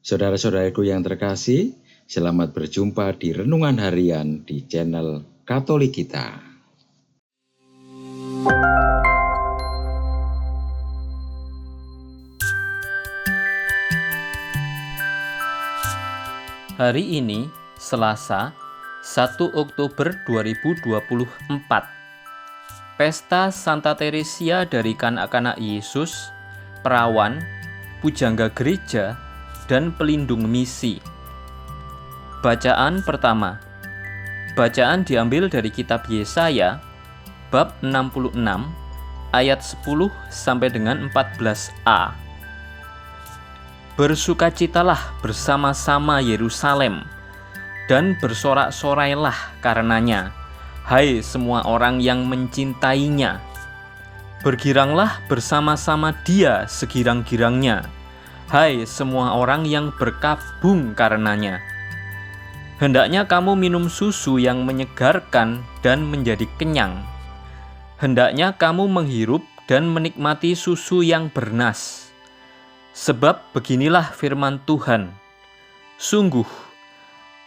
Saudara-saudaraku yang terkasih, selamat berjumpa di Renungan Harian di channel Katolik kita. Hari ini, Selasa, 1 Oktober 2024. Pesta Santa Teresia dari Kanak-kanak Yesus, perawan, pujangga gereja, dan pelindung misi. Bacaan pertama. Bacaan diambil dari kitab Yesaya, bab 66, ayat 10 sampai dengan 14a. Bersukacitalah bersama-sama Yerusalem, dan bersorak-sorailah karenanya, hai semua orang yang mencintainya. Bergiranglah bersama-sama dia segirang-girangnya, hai semua orang yang berkabung karenanya. Hendaknya kamu minum susu yang menyegarkan dan menjadi kenyang. Hendaknya kamu menghirup dan menikmati susu yang bernas. Sebab beginilah firman Tuhan, sungguh,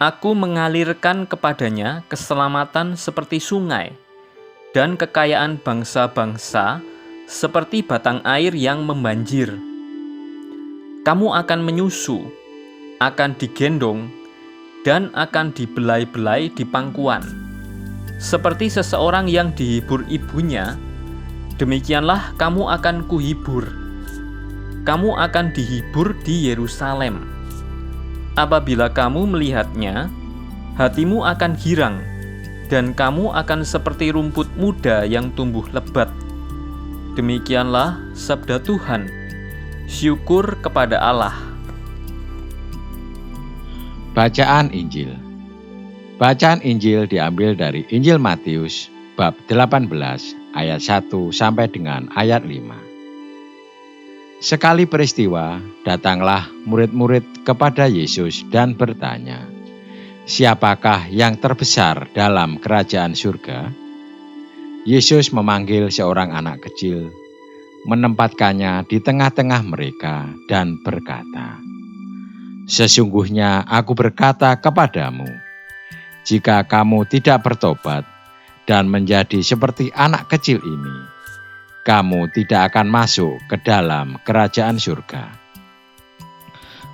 Aku mengalirkan kepadanya keselamatan seperti sungai, dan kekayaan bangsa-bangsa seperti batang air yang membanjir. Kamu akan menyusu, akan digendong, dan akan dibelai-belai di pangkuan. Seperti seseorang yang dihibur ibunya, demikianlah kamu akan kuhibur. Kamu akan dihibur di Yerusalem. Apabila kamu melihatnya, hatimu akan girang, dan kamu akan seperti rumput muda yang tumbuh lebat. Demikianlah sabda Tuhan. Syukur kepada Allah. Bacaan Injil. Bacaan Injil diambil dari Injil Matius bab 18 ayat 1 sampai dengan ayat 5. Sekali peristiwa, datanglah murid-murid kepada Yesus dan bertanya, "Siapakah yang terbesar dalam kerajaan surga?" Yesus memanggil seorang anak kecil, menempatkannya di tengah-tengah mereka dan berkata, "Sesungguhnya aku berkata kepadamu, jika kamu tidak bertobat dan menjadi seperti anak kecil ini, kamu tidak akan masuk ke dalam kerajaan surga.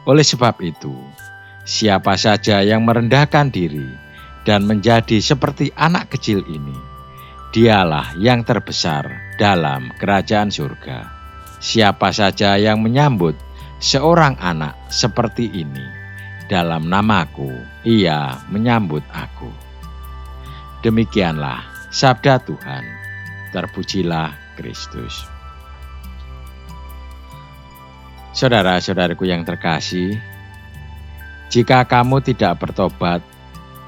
Oleh sebab itu, siapa saja yang merendahkan diri dan menjadi seperti anak kecil ini, dialah yang terbesar dalam kerajaan surga. Siapa saja yang menyambut seorang anak seperti ini dalam namaku, ia menyambut aku." Demikianlah sabda Tuhan. Terpujilah Kristus. Saudara-saudaraku yang terkasih, jika kamu tidak bertobat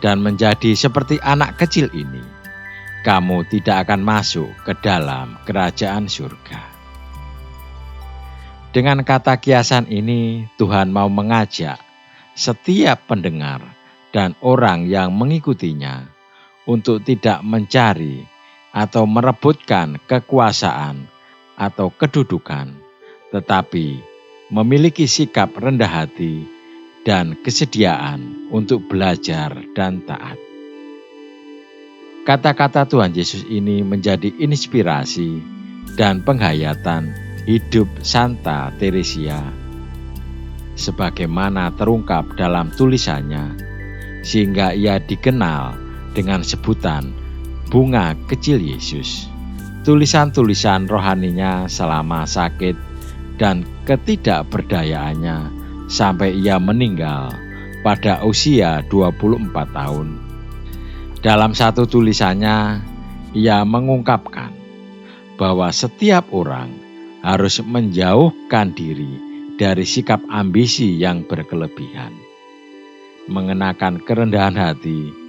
dan menjadi seperti anak kecil ini, kamu tidak akan masuk ke dalam kerajaan surga. Dengan kata kiasan ini, Tuhan mau mengajak setiap pendengar dan orang yang mengikutinya untuk tidak mencari atau merebutkan kekuasaan atau kedudukan, tetapi memiliki sikap rendah hati dan kesediaan untuk belajar dan taat. Kata-kata Tuhan Yesus ini menjadi inspirasi dan penghayatan hidup Santa Teresia, sebagaimana terungkap dalam tulisannya, sehingga ia dikenal dengan sebutan bunga kecil Yesus. Tulisan-tulisan rohaninya selama sakit dan ketidakberdayaannya sampai ia meninggal pada usia 24 tahun. Dalam satu tulisannya, ia mengungkapkan bahwa setiap orang harus menjauhkan diri dari sikap ambisi yang berkelebihan, mengenakan kerendahan hati,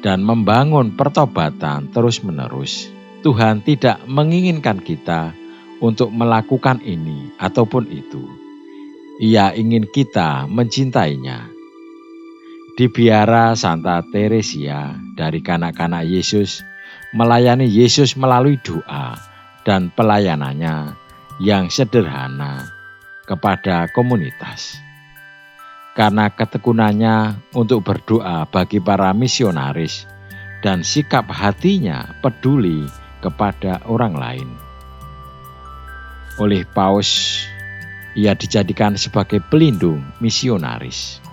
dan membangun pertobatan terus-menerus. Tuhan tidak menginginkan kita untuk melakukan ini ataupun itu. Ia ingin kita mencintainya. Di biara Santa Teresia dari Kanak-kanak Yesus melayani Yesus melalui doa dan pelayanannya yang sederhana kepada komunitas. karena ketekunannya untuk berdoa bagi para misionaris dan sikap hatinya peduli kepada orang lain. Oleh Paus, ia dijadikan sebagai pelindung misionaris.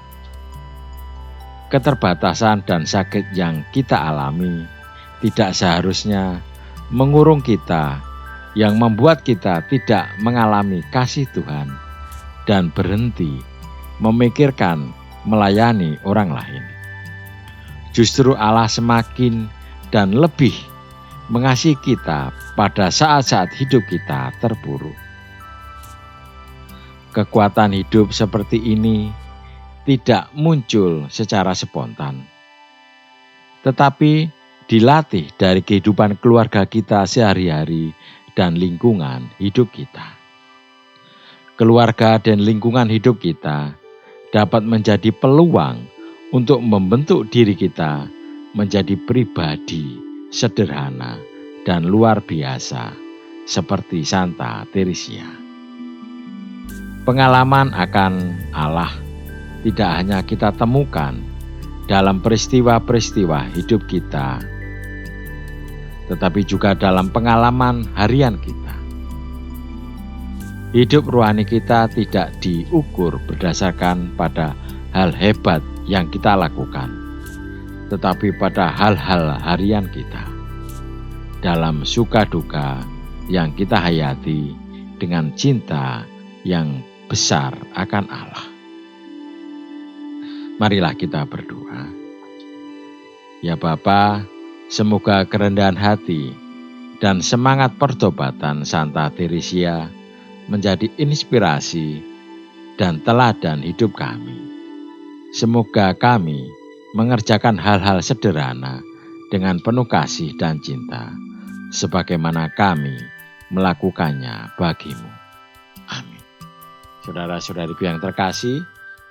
Keterbatasan dan sakit yang kita alami tidak seharusnya mengurung kita, yang membuat kita tidak mengalami kasih Tuhan dan berhenti memikirkan melayani orang lain. Justru Allah semakin dan lebih mengasihi kita pada saat-saat hidup kita terpuruk. Kekuatan hidup seperti ini tidak muncul secara spontan, tetapi dilatih dari kehidupan keluarga kita sehari-hari dan lingkungan hidup kita. Keluarga dan lingkungan hidup kita dapat menjadi peluang untuk membentuk diri kita menjadi pribadi sederhana dan luar biasa seperti Santa Teresia. Pengalaman akan Allah tidak hanya kita temukan dalam peristiwa-peristiwa hidup kita, tetapi juga dalam pengalaman harian kita. Hidup rohani kita tidak diukur berdasarkan pada hal hebat yang kita lakukan, tetapi pada hal-hal harian kita, dalam suka duka yang kita hayati dengan cinta yang besar akan Allah. Marilah kita berdoa. Ya Bapa, semoga kerendahan hati dan semangat pertobatan Santa Teresia menjadi inspirasi dan teladan hidup kami. Semoga kami mengerjakan hal-hal sederhana dengan penuh kasih dan cinta, sebagaimana kami melakukannya bagimu. Amin. Saudara-saudariku yang terkasih,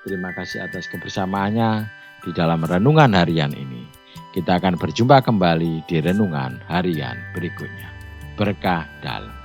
terima kasih atas kebersamaannya di dalam renungan harian ini. Kita akan berjumpa kembali di renungan harian berikutnya. Berkah dalam.